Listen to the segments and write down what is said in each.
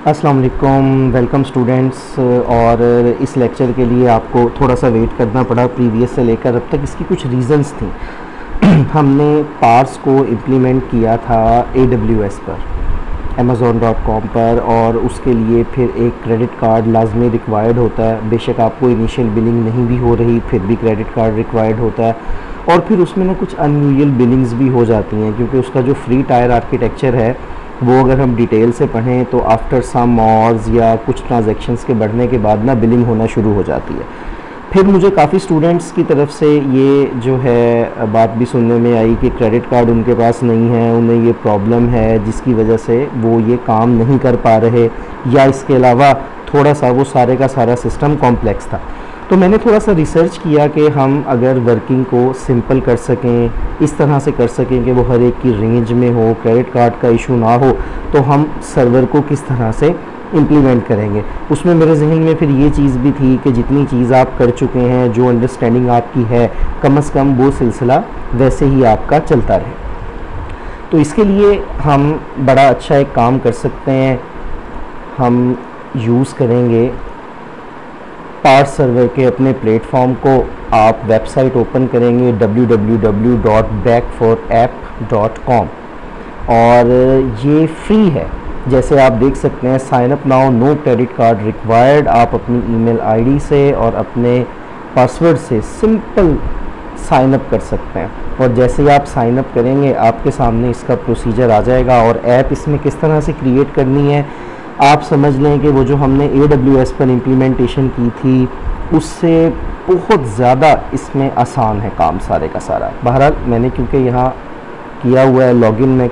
अस्सलाम वालेकुम, welcome students. और इस लेक्चर के लिए आपको थोड़ा सा वेट करना पड़ा प्रीवियस से लेकर अब तक। इसकी कुछ रीज़न्स थी। हमने पार्स को इम्प्लीमेंट किया था AWS पर, amazon.com पर, और उसके लिए फिर एक क्रेडिट कार्ड लाजमी रिक्वायर्ड होता है। बेशक आपको इनिशियल बिलिंग नहीं भी हो रही फिर भी क्रेडिट कार्ड रिक्वायर्ड होता है। और फिर उसमें ना कुछ अनयूजुअल बिलिंग्स भी हो जाती हैं, क्योंकि उसका जो फ्री टायर आर्किटेक्चर है वो अगर हम डिटेल से पढ़ें तो आफ्टर सम ऑर्स या कुछ ट्रांजैक्शंस के बढ़ने के बाद ना बिलिंग होना शुरू हो जाती है। फिर मुझे काफ़ी स्टूडेंट्स की तरफ से ये जो है बात भी सुनने में आई कि क्रेडिट कार्ड उनके पास नहीं है, उन्हें ये प्रॉब्लम है जिसकी वजह से वो ये काम नहीं कर पा रहे, या इसके अलावा थोड़ा सा वो सारे का सारा सिस्टम कॉम्प्लेक्स था। तो मैंने थोड़ा सा रिसर्च किया कि हम अगर वर्किंग को सिंपल कर सकें, इस तरह से कर सकें कि वो हर एक की रेंज में हो, क्रेडिट कार्ड का इशू ना हो, तो हम सर्वर को किस तरह से इम्प्लीमेंट करेंगे। उसमें मेरे जहन में फिर ये चीज़ भी थी कि जितनी चीज़ आप कर चुके हैं, जो अंडरस्टैंडिंग आपकी है, कम से कम वो सिलसिला वैसे ही आपका चलता रहे। तो इसके लिए हम बड़ा अच्छा एक काम कर सकते हैं। हम यूज़ करेंगे पार्स सर्वर के अपने प्लेटफॉर्म को। आप वेबसाइट ओपन करेंगे www.backforapp.com, और ये फ्री है। जैसे आप देख सकते हैं, sign up now, no credit card required. आप अपनी ईमेल आईडी से और अपने पासवर्ड से सिंपल साइन अप कर सकते हैं। और जैसे ही आप साइन अप करेंगे आपके सामने इसका प्रोसीजर आ जाएगा। और ऐप इसमें किस तरह से क्रिएट करनी है आप समझ लें कि वो जो हमने AWS पर इम्प्लीमेंटेशन की थी उससे बहुत ज़्यादा इसमें आसान है काम सारे का सारा। बहरहाल मैंने क्योंकि यहाँ किया हुआ है, लॉगिन मैं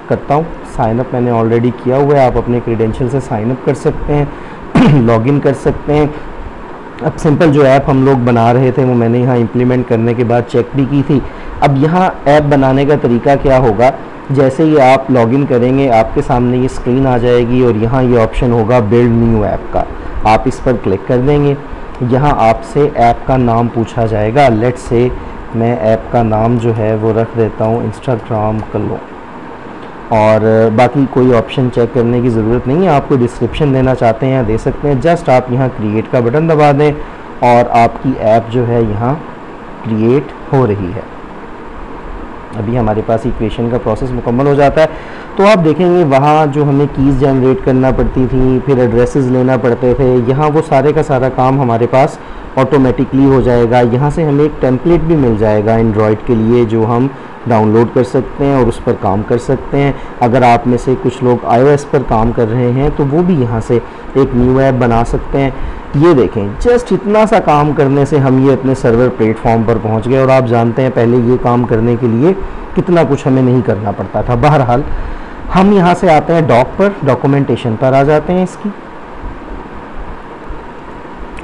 करता हूँ। साइन अप मैंने ऑलरेडी किया हुआ है, आप अपने क्रेडेंशियल से साइन अप कर सकते हैं, लॉगिन कर सकते हैं। अब सिंपल जो ऐप हम लोग बना रहे थे वो मैंने यहाँ इम्प्लीमेंट करने के बाद चेक भी की थी। अब यहाँ ऐप बनाने का तरीका क्या होगा, जैसे ही आप लॉगिन करेंगे आपके सामने ये स्क्रीन आ जाएगी और यहाँ ये ऑप्शन होगा बिल्ड न्यू ऐप का। आप इस पर क्लिक कर देंगे। यहाँ आपसे ऐप का नाम पूछा जाएगा। लेट्स से मैं ऐप का नाम जो है वो रख देता हूँ इंस्टाग्राम कलो, और बाकी कोई ऑप्शन चेक करने की ज़रूरत नहीं है। आपको डिस्क्रिप्शन देना चाहते हैं दे सकते हैं। जस्ट आप यहाँ क्रिएट का बटन दबा दें और आपकी ऐप जो है यहाँ क्रिएट हो रही है। अभी हमारे पास इक्वेशन का प्रोसेस मुकम्मल हो जाता है तो आप देखेंगे वहाँ जो हमें कीज़ जनरेट करना पड़ती थी, फिर एड्रेसेस लेना पड़ते थे, यहाँ वो सारे का सारा काम हमारे पास ऑटोमेटिकली हो जाएगा। यहाँ से हमें एक टेम्पलेट भी मिल जाएगा एंड्रॉयड के लिए जो हम डाउनलोड कर सकते हैं और उस पर काम कर सकते हैं। अगर आप में से कुछ लोग iOS पर काम कर रहे हैं तो वो भी यहाँ से एक न्यू ऐप बना सकते हैं। ये देखें, जस्ट इतना सा काम करने से हम ये अपने सर्वर प्लेटफॉर्म पर पहुँच गए। और आप जानते हैं पहले ये काम करने के लिए कितना कुछ हमें नहीं करना पड़ता था। बहरहाल हम यहाँ से आते हैं डॉक पर, डॉक्यूमेंटेशन पर आ जाते हैं इसकी,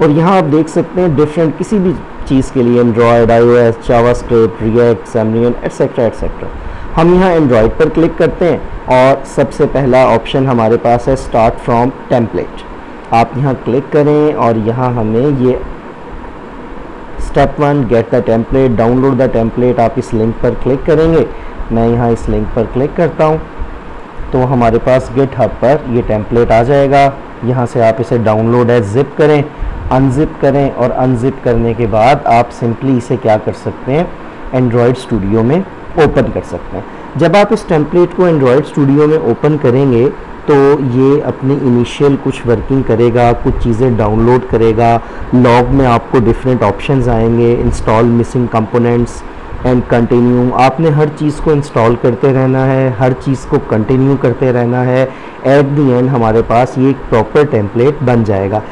और यहाँ आप देख सकते हैं डिफरेंट किसी भी चीज़ के लिए Android, iOS, JavaScript, react, xamarin etcetera etcetera. हम यहाँ एंड्रॉयड पर क्लिक करते हैं और सबसे पहला ऑप्शन हमारे पास है स्टार्ट फ्रॉम टेम्पलेट। आप यहाँ क्लिक करें और यहाँ हमें ये step 1 get the template, download the template, आप इस लिंक पर क्लिक करेंगे। मैं यहाँ इस लिंक पर क्लिक करता हूँ तो हमारे पास गिटहब पर ये टेम्पलेट आ जाएगा। यहाँ से आप इसे डाउनलोड एज जिप करें, अनजिप करें, और अनजिप करने के बाद आप सिंपली इसे क्या कर सकते हैं, एंड्रॉयड स्टूडियो में ओपन कर सकते हैं। जब आप इस टेम्पलेट को एंड्रॉयड स्टूडियो में ओपन करेंगे तो ये अपनी इनिशियल कुछ वर्किंग करेगा, कुछ चीज़ें डाउनलोड करेगा। लॉग में आपको डिफरेंट ऑप्शंस आएंगे, install missing components and continue. आपने हर चीज़ को इंस्टॉल करते रहना है, हर चीज़ को कंटिन्यू करते रहना है। एट द एंड हमारे पास ये एक प्रॉपर टेम्पलेट बन जाएगा।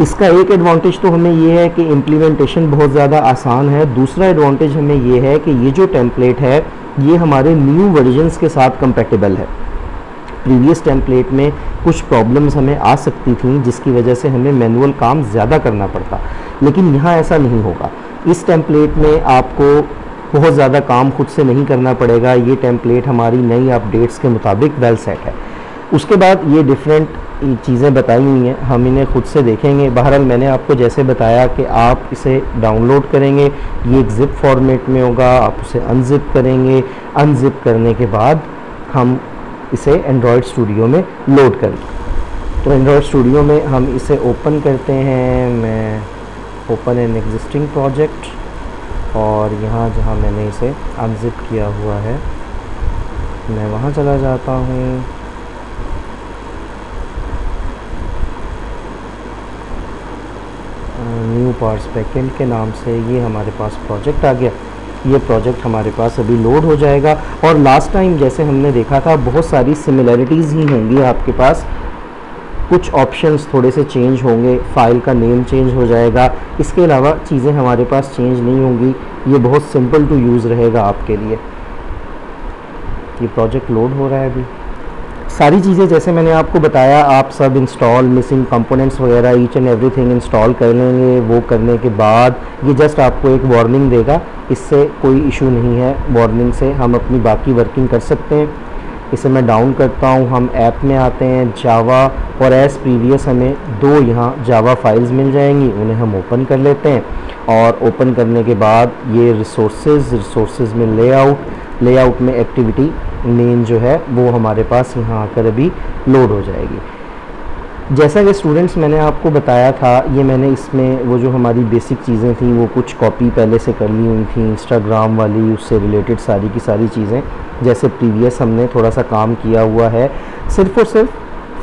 इसका एक एडवांटेज तो हमें ये है कि इम्प्लीमेंटेशन बहुत ज़्यादा आसान है। दूसरा एडवांटेज हमें ये है कि ये जो टेम्पलेट है ये हमारे न्यू वर्जन्स के साथ कंपैटिबल है। प्रीवियस टेम्पलेट में कुछ प्रॉब्लम्स हमें आ सकती थी जिसकी वजह से हमें मैनुअल काम ज़्यादा करना पड़ता, लेकिन यहाँ ऐसा नहीं होगा। इस टेम्पलेट में आपको बहुत ज़्यादा काम खुद से नहीं करना पड़ेगा। ये टेम्पलेट हमारी नई अपडेट्स के मुताबिक वेल सेट है। उसके बाद ये डिफरेंट चीज़ें बताई हुई हैं, हम इन्हें खुद से देखेंगे। बहरहाल मैंने आपको जैसे बताया कि आप इसे डाउनलोड करेंगे, ये एक ज़िप फॉर्मेट में होगा, आप उसे अनजिप करेंगे। अनजिप करने के बाद हम इसे एंड्रॉयड स्टूडियो में लोड करेंगे। तो एंड्रॉयड स्टूडियो में हम इसे ओपन करते हैं। मैं ओपन एन एग्जिस्टिंग प्रोजेक्ट और यहाँ जहाँ मैंने इसे अनजिप किया हुआ है मैं वहाँ चला जाता हूँ। न्यू पार्ट्स बैकएंड के नाम से ये हमारे पास प्रोजेक्ट आ गया। ये प्रोजेक्ट हमारे पास अभी लोड हो जाएगा और लास्ट टाइम जैसे हमने देखा था बहुत सारी सिमिलैरिटीज़ ही होंगी आपके पास। कुछ ऑप्शंस थोड़े से चेंज होंगे, फाइल का नेम चेंज हो जाएगा, इसके अलावा चीज़ें हमारे पास चेंज नहीं होंगी। ये बहुत सिंपल टू यूज़ रहेगा आपके लिए। ये प्रोजेक्ट लोड हो रहा है अभी। सारी चीज़ें जैसे मैंने आपको बताया आप सब इंस्टॉल, मिसिंग कंपोनेंट्स वगैरह ईच एंड एवरीथिंग इंस्टॉल कर लेंगे। वो करने के बाद ये जस्ट आपको एक वार्निंग देगा, इससे कोई इशू नहीं है। वार्निंग से हम अपनी बाकी वर्किंग कर सकते हैं। इसे मैं डाउन करता हूँ, हम ऐप में आते हैं, जावा और एज़ प्रीवियस हमें 2 यहाँ जावा फाइल्स मिल जाएंगी, उन्हें हम ओपन कर लेते हैं। और ओपन करने के बाद ये रिसोर्सेज में लेआउट में एक्टिविटी मेन जो है वो हमारे पास यहाँ आकर अभी लोड हो जाएगी। जैसा कि स्टूडेंट्स मैंने आपको बताया था, ये मैंने इसमें वो जो हमारी बेसिक चीज़ें थी वो कुछ कॉपी पहले से कर ली हुई थी, इंस्टाग्राम वाली, उससे रिलेटेड सारी की सारी चीज़ें जैसे प्रीवियस हमने थोड़ा सा काम किया हुआ है। सिर्फ़ और सिर्फ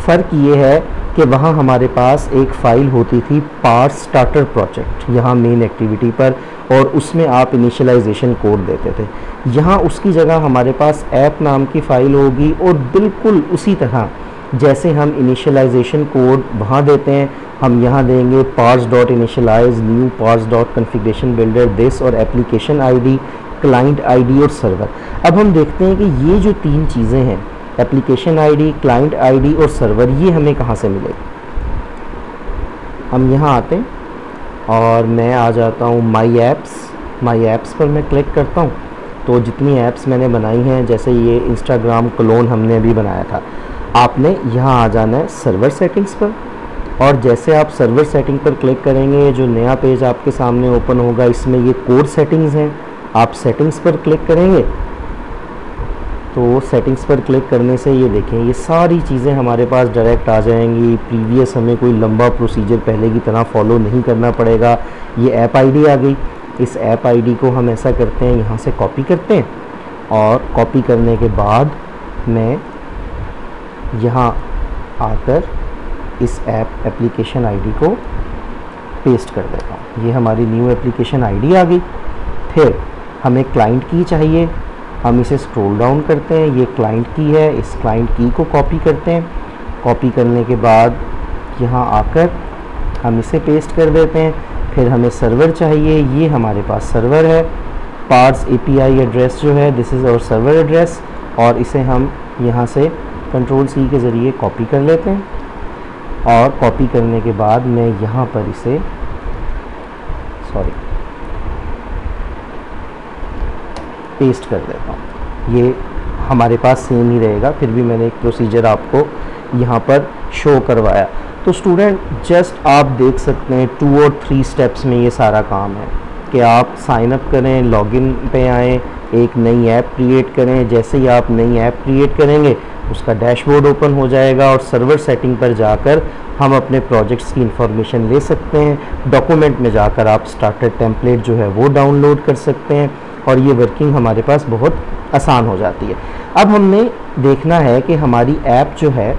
फ़र्क ये है कि वहाँ हमारे पास एक फ़ाइल होती थी पार्स स्टार्टर प्रोजेक्ट यहाँ मेन एक्टिविटी पर, और उसमें आप इनिशियलाइजेशन कोड देते थे। यहाँ उसकी जगह हमारे पास ऐप नाम की फ़ाइल होगी और बिल्कुल उसी तरह जैसे हम इनिशियलाइजेशन कोड वहाँ देते हैं हम यहाँ देंगे Parse dot initialize new Parse dot configuration builder this और एप्लीकेशन आईडी, क्लाइंट आईडी और सर्वर। अब हम देखते हैं कि ये जो 3 चीज़ें हैं एप्लीकेशन आईडी, क्लाइंट आईडी और सर्वर, ये हमें कहाँ से मिलेगी। हम यहाँ आते हैं और मैं आ जाता हूँ माई ऐप्स पर मैं क्लिक करता हूँ। तो जितनी ऐप्स मैंने बनाई हैं, जैसे ये इंस्टाग्राम क्लोन हमने अभी बनाया था, आपने यहाँ आ जाना है सर्वर सेटिंग्स पर। और जैसे आप सर्वर सेटिंग पर क्लिक करेंगे जो नया पेज आपके सामने ओपन होगा, इसमें ये कोड सेटिंग्स हैं। आप सेटिंग्स पर क्लिक करेंगे तो सेटिंग्स पर क्लिक करने से ये देखें ये सारी चीज़ें हमारे पास डायरेक्ट आ जाएंगी। प्रीवियस हमें कोई लंबा प्रोसीजर पहले की तरह फॉलो नहीं करना पड़ेगा। ये ऐप आईडी आ गई, इस ऐप आईडी को हम ऐसा करते हैं यहाँ से कॉपी करते हैं और कॉपी करने के बाद मैं यहाँ आकर इस ऐप एप्लीकेशन आईडी को पेस्ट कर देता हूँ। ये हमारी न्यू एप्लीकेशन आईडी आ गई। फिर हमें क्लाइंट की चाहिए, हम इसे स्क्रॉल डाउन करते हैं, ये क्लाइंट की है, इस क्लाइंट की को कॉपी करते हैं। कॉपी करने के बाद यहाँ आकर हम इसे पेस्ट कर देते हैं। फिर हमें सर्वर चाहिए, ये हमारे पास सर्वर है। पार्स API एड्रेस जो है this is our server address, और इसे हम यहाँ से Ctrl+C के ज़रिए कॉपी कर लेते हैं। और कॉपी करने के बाद मैं यहाँ पर इसे पेस्ट कर देता हूँ। ये हमारे पास सेम ही रहेगा, फिर भी मैंने एक प्रोसीजर आपको यहाँ पर शो करवाया। तो स्टूडेंट जस्ट आप देख सकते हैं 2 और 3 स्टेप्स में ये सारा काम है कि आप साइन अप करें, लॉगिन पे आएँ, एक नई ऐप क्रिएट करें। जैसे ही आप नई ऐप क्रिएट करेंगे उसका डैशबोर्ड ओपन हो जाएगा और सर्वर सेटिंग पर जाकर हम अपने प्रोजेक्ट्स की इंफॉर्मेशन ले सकते हैं। डॉक्यूमेंट में जाकर आप स्टार्टर टेम्पलेट जो है वो डाउनलोड कर सकते हैं और ये वर्किंग हमारे पास बहुत आसान हो जाती है। अब हमने देखना है कि हमारी ऐप जो है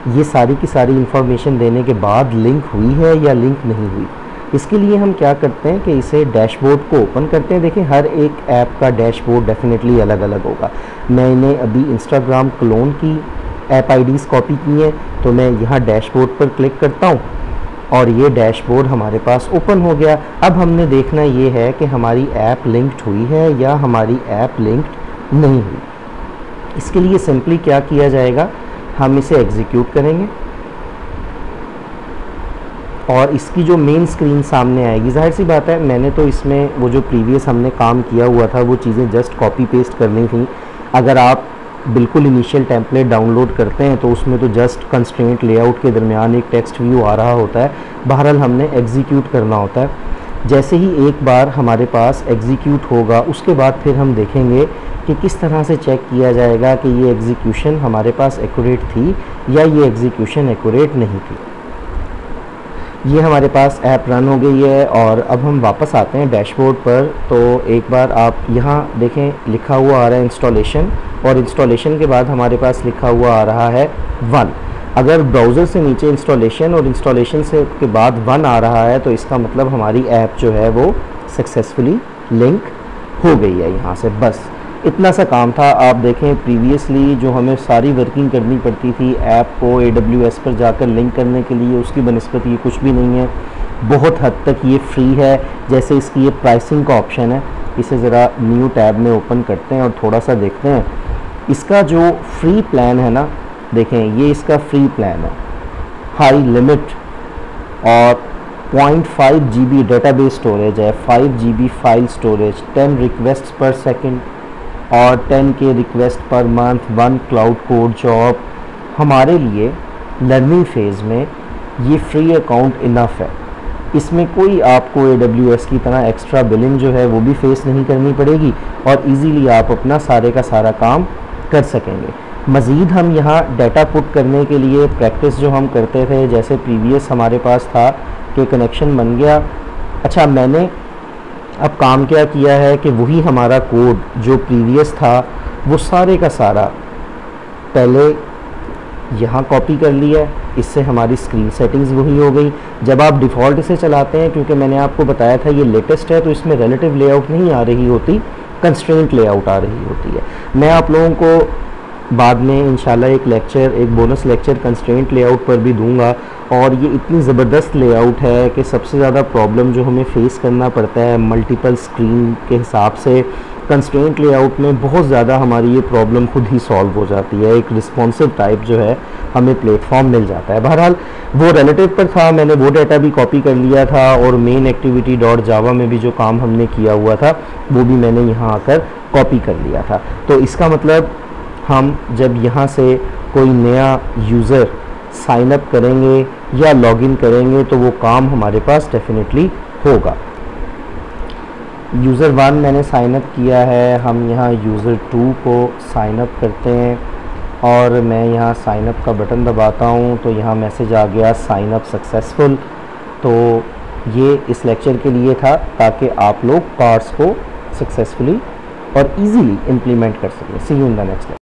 ये सारी की सारी इंफॉर्मेशन देने के बाद लिंक हुई है या लिंक नहीं हुई। इसके लिए हम क्या करते हैं कि इसे डैशबोर्ड को ओपन करते हैं। देखिए हर एक ऐप का डैशबोर्ड डेफिनेटली अलग अलग होगा। मैंने अभी इंस्टाग्राम क्लोन की ऐप आईडीज़ कॉपी की हैं, तो मैं यहाँ डैशबोर्ड पर क्लिक करता हूँ और ये डैशबोर्ड हमारे पास ओपन हो गया। अब हमने देखना ये है कि हमारी ऐप लिंक्ड हुई है या हमारी ऐप लिंक्ड नहीं हुई। इसके लिए सिंपली क्या किया जाएगा, हम इसे एग्जीक्यूट करेंगे और इसकी जो मेन स्क्रीन सामने आएगी, जाहिर सी बात है मैंने तो इसमें वो जो प्रीवियस हमने काम किया हुआ था वो चीज़ें जस्ट कॉपी पेस्ट करनी थी। अगर आप बिल्कुल इनिशियल टेम्पलेट डाउनलोड करते हैं तो उसमें तो जस्ट कंस्ट्रेंट लेआउट के दरमियान एक टेक्स्ट व्यू आ रहा होता है, बहरहाल हमने एग्जीक्यूट करना होता है। जैसे ही एक बार हमारे पास एग्जीक्यूट होगा उसके बाद फिर हम देखेंगे कि किस तरह से चेक किया जाएगा कि ये एग्जीक्यूशन हमारे पास एक्यूरेट थी या ये एग्जीक्यूशन एक्यूरेट नहीं थी। ये हमारे पास ऐप रन हो गई है और अब हम वापस आते हैं डैशबोर्ड पर। तो एक बार आप यहाँ देखें, लिखा हुआ आ रहा है इंस्टॉलेशन, और इंस्टॉलेशन के बाद हमारे पास लिखा हुआ आ रहा है 1। अगर ब्राउज़र से नीचे इंस्टॉलेशन और इंस्टॉलेशन से के बाद 1 आ रहा है तो इसका मतलब हमारी ऐप जो है वो सक्सेसफुली लिंक हो गई है यहाँ से। बस इतना सा काम था। आप देखें प्रीवियसली जो हमें सारी वर्किंग करनी पड़ती थी ऐप को AWS पर जाकर लिंक करने के लिए, उसकी बनस्बत ये कुछ भी नहीं है। बहुत हद तक ये फ्री है। जैसे इसकी ये प्राइसिंग का ऑप्शन है, इसे ज़रा न्यू टैब में ओपन करते हैं और थोड़ा सा देखते हैं। इसका जो फ्री प्लान है ना, देखें ये इसका फ्री प्लान है, हाई लिमिट और 0.5 GB डेटाबेस स्टोरेज है, 5 GB फाइल स्टोरेज, 10 रिक्वेस्ट पर सेकंड और 10K request per month, 1 cloud code job. हमारे लिए लर्निंग फेज़ में ये फ्री अकाउंट इनफ है। इसमें कोई आपको AWS की तरह एक्स्ट्रा बिलिंग जो है वो भी फेस नहीं करनी पड़ेगी और इजीली आप अपना सारे का सारा काम कर सकेंगे। मज़ीद हम यहाँ डाटा पुट करने के लिए प्रैक्टिस जो हम करते थे, जैसे प्रीवियस हमारे पास था कि कनेक्शन बन गया। अच्छा, मैंने अब काम क्या किया है कि वही हमारा कोड जो प्रीवियस था वो सारे का सारा पहले यहाँ कॉपी कर लिया। इससे हमारी स्क्रीन सेटिंग्स वही हो गई। जब आप डिफ़ॉल्ट से चलाते हैं, क्योंकि मैंने आपको बताया था ये लेटेस्ट है, तो इसमें रिलेटिव लेआउट नहीं आ रही होती, कंस्ट्रेंट लेआउट आ रही होती है। मैं आप लोगों को बाद में इंशाल्लाह एक बोनस लेक्चर कंस्ट्रेंट लेआउट पर भी दूंगा। और ये इतनी ज़बरदस्त लेआउट है कि सबसे ज़्यादा प्रॉब्लम जो हमें फेस करना पड़ता है मल्टीपल स्क्रीन के हिसाब से, कंस्ट्रेंट लेआउट में बहुत ज़्यादा हमारी ये प्रॉब्लम खुद ही सॉल्व हो जाती है। एक रिस्पॉन्सिव टाइप जो है हमें प्लेटफॉर्म मिल जाता है। बहरहाल वो रिलेटिव पर था, मैंने वो डाटा भी कॉपी कर लिया था और मेन एक्टिविटी .java में भी जो काम हमने किया हुआ था वो भी मैंने यहाँ आकर कॉपी कर लिया था। तो इसका मतलब हम जब यहाँ से कोई नया यूज़र साइन अप करेंगे या लॉगिन करेंगे तो वो काम हमारे पास डेफिनेटली होगा। यूज़र 1 मैंने साइन अप किया है, हम यहाँ यूज़र 2 को साइन अप करते हैं और मैं यहाँ साइन अप का बटन दबाता हूँ तो यहाँ मैसेज आ गया साइन अप सक्सेसफुल। तो ये इस लेक्चर के लिए था ताकि आप लोग पार्ट्स को सक्सेसफुली और इजीली इम्प्लीमेंट कर सकें। See you in the next lecture.